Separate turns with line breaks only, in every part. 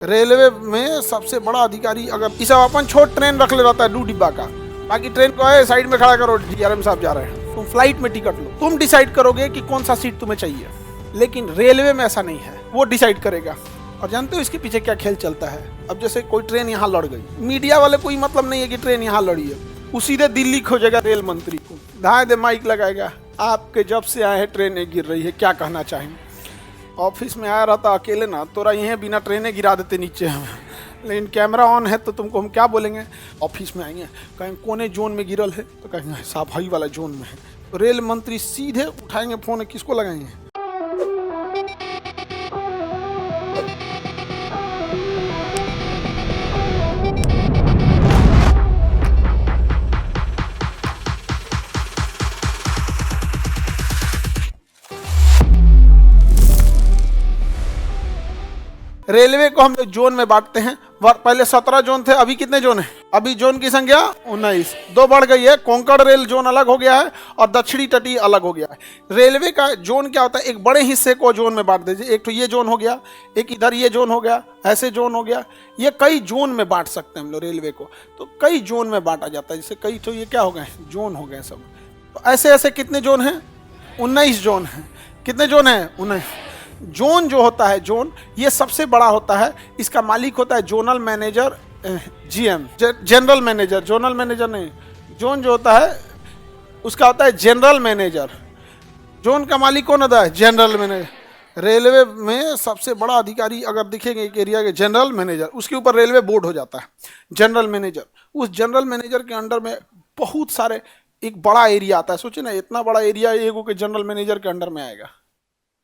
Railway में सबसे बड़ा अधिकारी अगर इस अपन छोट ट्रेन रख ले रहता है 2 डिब्बा का, बाकी ट्रेन को है साइड में खड़ा करो, डीआरएम साहब जा रहे हैं, तुम फ्लाइट में टिकट लो, तुम डिसाइड करोगे कि कौन सा सीट तुम्हें चाहिए। लेकिन रेलवे में ऐसा नहीं है, वो डिसाइड करेगा। और जानते हो इसके पीछे क्या खेल चलता है? अब जैसे कोई ट्रेन यहाँ लड़ गई, मीडिया वाले कोई मतलब नहीं है कि ट्रेन यहाँ लड़ी है, वो सीधे दिल्ली खोजेगा रेल मंत्री को, धाए दे माइक लगाएगा, आपके जब से आए हैं ट्रेनें गिर रही है, क्या कहना चाहेंगे। ऑफिस में आया रहता अकेले ना, तोरा यहीं बिना ट्रेनें गिरा देते नीचे हमें, लेकिन कैमरा ऑन है तो तुमको हम क्या बोलेंगे। ऑफिस में आएंगे, कहेंगे कोने जोन में गिरल है, तो कहेंगे सफाई वाला जोन में है, तो रेल मंत्री सीधे उठाएंगे फोन, किसको लगाएंगे? रेलवे को हम जोन में बांटते हैं, पहले 17 जोन थे, अभी कितने जोन है? अभी जोन की संख्या 19, 2 बढ़ गई है। कोंकण रेल जोन अलग हो गया है और दक्षिणी तटीय अलग हो गया है। रेलवे का जोन क्या होता है? एक बड़े हिस्से को जोन में बांट दीजिए, एक तो ये जोन हो गया, एक इधर ये जोन हो गया, ऐसे जोन हो गया, ये कई जोन में बांट सकते हैं हम लोग रेलवे को, तो कई जोन में बांटा जाता है, जैसे कई, तो ये क्या हो गए? जोन हो गए सब। तो ऐसे ऐसे कितने जोन हैं? 19 जोन है। कितने जोन है? 19। जोन जो होता है, जोन ये सबसे बड़ा होता है, इसका मालिक होता है zonal manager, GM, general manager, zonal manager नहीं, जोन जो होता है उसका होता है जनरल मैनेजर। जोन का मालिक कौन होता है? General manager. रेलवे में सबसे बड़ा अधिकारी अगर दिखेंगे एक एरिया के, जनरल मैनेजर, उसके ऊपर रेलवे बोर्ड हो जाता है, जनरल मैनेजर। उस जनरल मैनेजर के अंडर में बहुत सारे, एक बड़ा एरिया आता है, सोचिए ना, इतना बड़ा एरिया एगो के जनरल मैनेजर के अंडर में आएगा,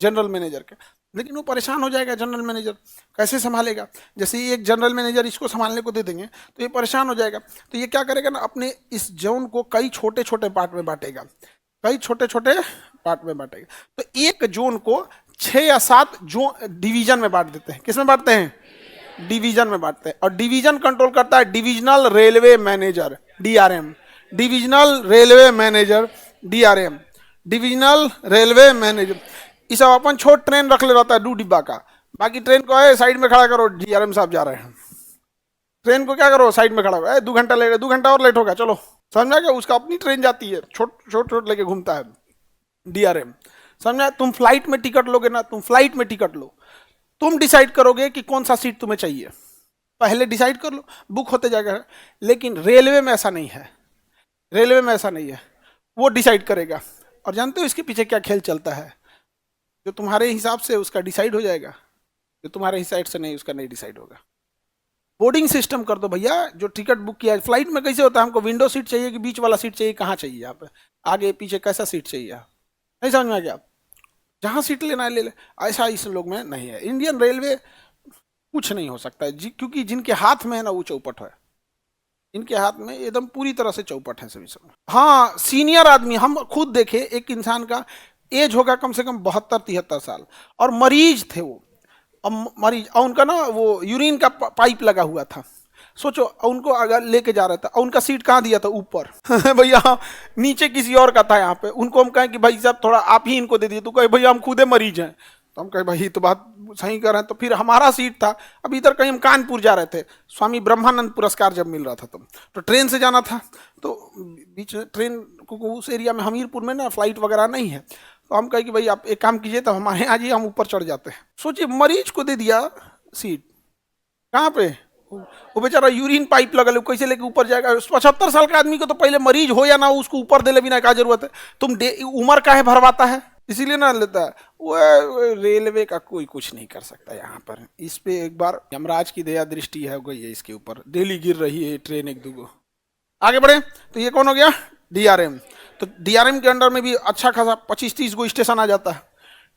जनरल मैनेजर के। लेकिन वो परेशान हो जाएगा, जनरल मैनेजर कैसे संभालेगा? जैसे ही एक जनरल मैनेजर इसको संभालने को दे देंगे तो ये परेशान हो जाएगा, तो ये क्या करेगा ना, अपने इस जोन को कई छोटे छोटे पार्ट में बांटेगा, कई छोटे छोटे पार्ट में बांटेगा। तो एक जोन को 6 या 7 डिवीजन में बांट देते हैं। किस में बांटते हैं? डिवीजन में बांटते हैं। और डिवीजन कंट्रोल करता है divisional railway manager, DRM, divisional railway manager, DRM, divisional railway manager. इस अपन छोट ट्रेन रख ले रहता है 2 डिब्बा का, बाकी ट्रेन को है साइड में खड़ा करो, डीआरएम साहब जा रहे हैं, ट्रेन को क्या करो, साइड में खड़ा करो, 2 घंटा लेट, 2 घंटा और लेट होगा, चलो, समझा क्या? उसका अपनी ट्रेन जाती है, छोट लेके घूमता है डीआरएम, समझा? तुम फ्लाइट में टिकट लोगे ना, तुम फ्लाइट में टिकट लो, तुम डिसाइड करोगे कि कौन सा सीट तुम्हें चाहिए, पहले डिसाइड कर लो, बुक होते जाएगा। लेकिन रेलवे में ऐसा नहीं है, रेलवे में ऐसा नहीं है, वो डिसाइड करेगा। और जानते हो इसके पीछे क्या खेल चलता है? जो तुम्हारे हिसाब से उसका डिसाइड हो जाएगा, जो तुम्हारे हिसाब से नहीं, उसका नहीं डिसाइड होगा। बोर्डिंग सिस्टम कर दो भैया, जो टिकट बुक किया है। फ्लाइट में कैसे होता है? हमको विंडो सीट चाहिए कि बीच वाला सीट चाहिए, कहाँ चाहिए आप, आगे पीछे कैसा सीट चाहिए? नहीं समझ में आ गया? आप जहाँ सीट लेना है ले ले, ऐसा इस लोग में नहीं है। इंडियन रेलवे कुछ नहीं हो सकता है क्योंकि जिनके हाथ में है ना वो चौपट है, इनके हाथ में एकदम पूरी तरह से चौपट है सभी सब। हाँ, सीनियर आदमी, हम खुद देखे, एक इंसान का एज होगा कम से कम 72-73 साल, और मरीज थे वो, मरीज, और उनका ना वो यूरिन का पाइप लगा हुआ था, सोचो, उनको अगर लेके जा रहा था, और उनका सीट कहाँ दिया था? ऊपर भैया नीचे किसी और का था यहाँ पे। उनको हम कहें कि भाई साहब थोड़ा आप ही इनको दे दिए, तो कहे भैया हम खुदे मरीज हैं, तो हम कहे भाई तो बात सही कर रहे हैं। तो फिर हमारा सीट था, अब इधर कहीं हम कानपुर जा रहे थे, स्वामी ब्रह्मानंद पुरस्कार जब मिल रहा था तब, तो ट्रेन से जाना था, तो बीच में ट्रेन को उस एरिया में, हमीरपुर में ना फ्लाइट वगैरह नहीं है, तो हम कहे कि भाई आप एक काम कीजिए, तो हमारे यहाँ जी हम ऊपर चढ़ जाते हैं। सोचिए, मरीज को दे दिया सीट, कहाँ पे? वो बेचारा यूरिन पाइप लगा ले, कैसे लेके ऊपर जाएगा? 75 साल का आदमी को तो पहले मरीज हो या ना, उसको ऊपर दे ले बिना, क्या जरूरत है? तुम उम्र का है भरवाता है, इसीलिए ना लेता है वो। रेलवे का कोई कुछ नहीं कर सकता यहाँ पर। इस पे एक बार यमराज की दया दृष्टि है गई है इसके ऊपर, डेली गिर रही है ट्रेन 1-2 आगे बढ़े। तो ये कौन हो गया? डीआरएम। तो डीआरएम के अंडर में भी अच्छा खासा 25-30 गो स्टेशन आ जाता है।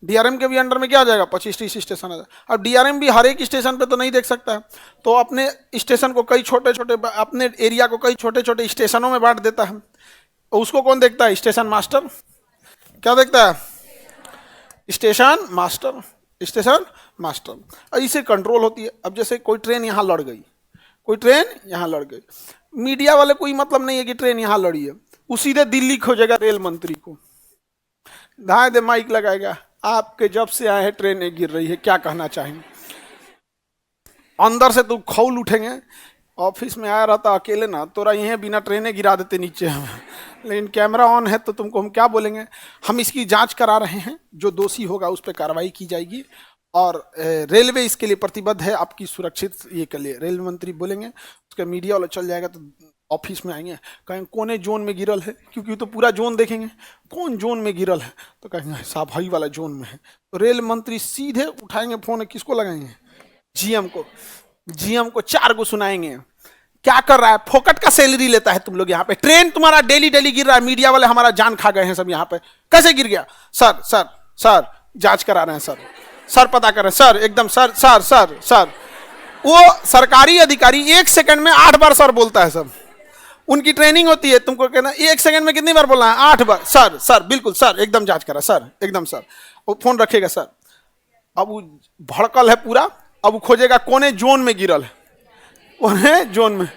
डीआरएम के भी अंडर में क्या आ जाएगा? 25-30 स्टेशन आ जाएगा। अब डीआरएम भी हर एक स्टेशन पे तो नहीं देख सकता है, तो अपने स्टेशन को कई छोटे छोटे, अपने एरिया को कई छोटे छोटे स्टेशनों में बांट देता है। उसको कौन देखता है? Station master. क्या देखता है? Station master, station master. और इसे कंट्रोल होती है। अब जैसे कोई ट्रेन यहाँ लड़ गई, कोई ट्रेन यहाँ लड़ गई, मीडिया वाले कोई मतलब नहीं है कि ट्रेन यहाँ लड़ी है, वो सीधे दिल्ली खोजेगा रेल मंत्री को, धाए दे माइक लगाएगा, आपके जब से आए हैं ट्रेनें गिर रही है, क्या कहना चाहेंगे। अंदर से तू खौल उठेंगे। ऑफिस में आया रहता अकेले ना, तोरा यहीं बिना ट्रेने गिरा देते नीचे हमें, लेकिन कैमरा ऑन है तो तुमको हम क्या बोलेंगे। हम इसकी जांच करा रहे हैं, जो दोषी होगा उस पर कार्रवाई की जाएगी। और रेलवे इसके लिए प्रतिबद्ध है, आपकी सुरक्षित ये के लिए। रेल मंत्री बोलेंगे, उसका मीडिया वाला चल जाएगा तो ऑफिस में आएंगे, कहेंगे कोने जोन में गिरल है, क्योंकि तो पूरा जोन देखेंगे कौन जोन में गिरल है, तो कहेंगे साहब हाई वाला जोन में है। तो रेल मंत्री सीधे उठाएंगे फोन, किसको लगाएंगे, जीएम को। जीएम को 4 गो सुनाएंगे, क्या कर रहा है, फोकट का सैलरी लेता है तुम लोग यहाँ पे, ट्रेन तुम्हारा डेली डेली गिर रहा है, मीडिया वाले हमारा जान खा गए हैं सब यहाँ पे, कैसे गिर गया सर, सर सर जांच करा रहे हैं सर, सर पता कर रहे हैं सर, एकदम सर सर सर सर। वो सरकारी अधिकारी 1 सेकंड में 8 बार सर बोलता है सब, उनकी ट्रेनिंग होती है, तुमको कहना 1 सेकंड में कितनी बार बोलना है, 8 बार, सर सर बिल्कुल सर, एकदम जांच करा सर, एकदम सर। वो फोन रखेगा सर, अब वो भड़कल है पूरा, अब वो खोजेगा कोने जोन में गिरल है, कोने जोन में,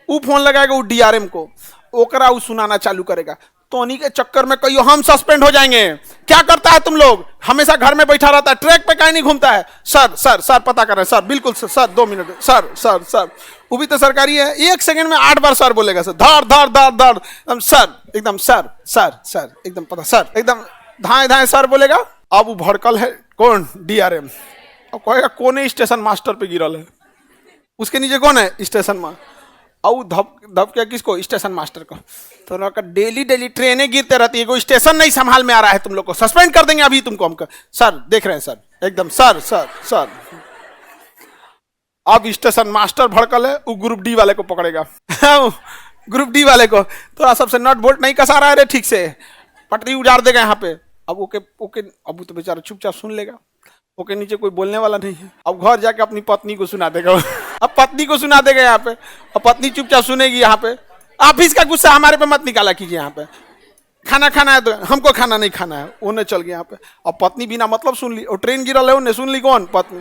वो फोन लगाएगा वो डीआरएम को, ओकरा वो सुनाना चालू करेगा। तो उन्हीं के चक्कर में कहियो हम सस्पेंड हो जाएंगे, क्या करता है तुम लोग, हमेशा घर में बैठा रहता है, ट्रैक पे कहीं नहीं घूमता है, सर सर सर पता कर रहे हैं सर, बिल्कुल sir, sir 2 minute sir sir sir. वो भी तो सरकारी है, 1 सेकंड में 8 बार सर बोलेगा सर, धर धर धर धर एकदम सर, एकदम सर सर सर, एकदम पता सर, एकदम धाए धाए सर बोलेगा। अब वो भड़कल है कौन, डीआरएम, अब कहेगा कोने स्टेशन मास्टर पे गिरल है, उसके नीचे कौन है, स्टेशन में, और धप धप क्या किसको, स्टेशन मास्टर को। तो डेली डेली ट्रेनें गिरते रहती है, कोई स्टेशन नहीं संभाल में आ रहा है, तुम लोग को सस्पेंड कर देंगे अभी तुमको हम, सर देख रहे हैं सर, एकदम सर सर सर। अब स्टेशन मास्टर भड़कल है, वो ग्रुप डी वाले को पकड़ेगा ग्रुप डी वाले को, थोड़ा सबसे नट बोल्ट नहीं कसा रहा है ठीक से, पटरी उजाड़ देगा यहाँ पे। अब ओके ओके, अब वो तो बेचारा चुपचाप सुन लेगा, ओके नीचे कोई बोलने वाला नहीं है। अब घर जाके अपनी पत्नी को सुना देगा अब पत्नी को सुना देगा यहाँ पे, और पत्नी चुपचाप सुनेगी यहाँ पे। ऑफिस का गुस्सा हमारे पे मत निकाला कीजिए, यहाँ पे खाना खाना है तो हमको खाना नहीं खाना है, उन्हें चल गया यहाँ पे। अब पत्नी बिना मतलब सुन ली, और ट्रेन गिरल है उन्हें सुन ली कौन, पत्नी।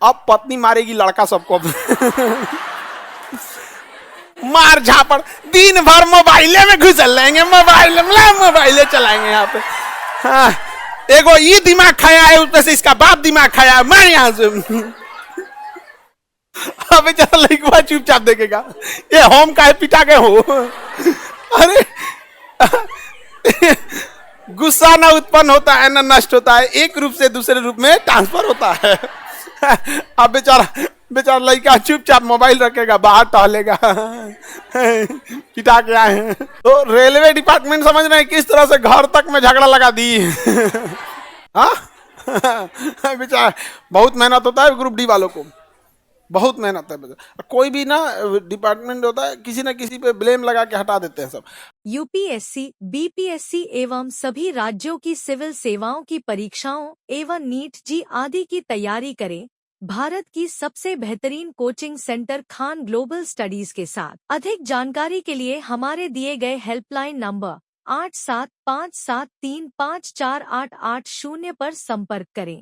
अब पत्नी मारेगी लड़का सबको मार झापड़, दिन भर मोबाइले में घुसल रहेंगे, मोबाइले चलाएंगे यहाँ पे। हाँ, एगो ये दिमाग खाया है, उसमें से इसका बाप दिमाग खाया है, मार यहाँ से अब बेचारा लड़का चुपचाप देखेगा, ये होम का है, पिटा गए हो अरे गुस्सा ना उत्पन्न होता है ना नष्ट होता है, एक रूप से दूसरे रूप में ट्रांसफर होता है अब बेचारा लड़का चुपचाप मोबाइल रखेगा, बाहर टहलेगा पिटा के आए हैं। तो रेलवे डिपार्टमेंट समझ रहे हैं किस तरह से घर तक में झगड़ा लगा दी हाँ बेचारा बहुत मेहनत होता है ग्रुप डी वालों को, बहुत मेहनत है। कोई भी ना डिपार्टमेंट होता है, किसी न किसी पे ब्लेम लगा के हटा देते हैं सब।
यूपीएससी, बीपीएससी एवं सभी राज्यों की सिविल सेवाओं की परीक्षाओं एवं नीट जी आदि की तैयारी करें भारत की सबसे बेहतरीन coaching centre Khan global studies के साथ। अधिक जानकारी के लिए हमारे दिए गए हेल्पलाइन नंबर 8757354880 पर संपर्क करें।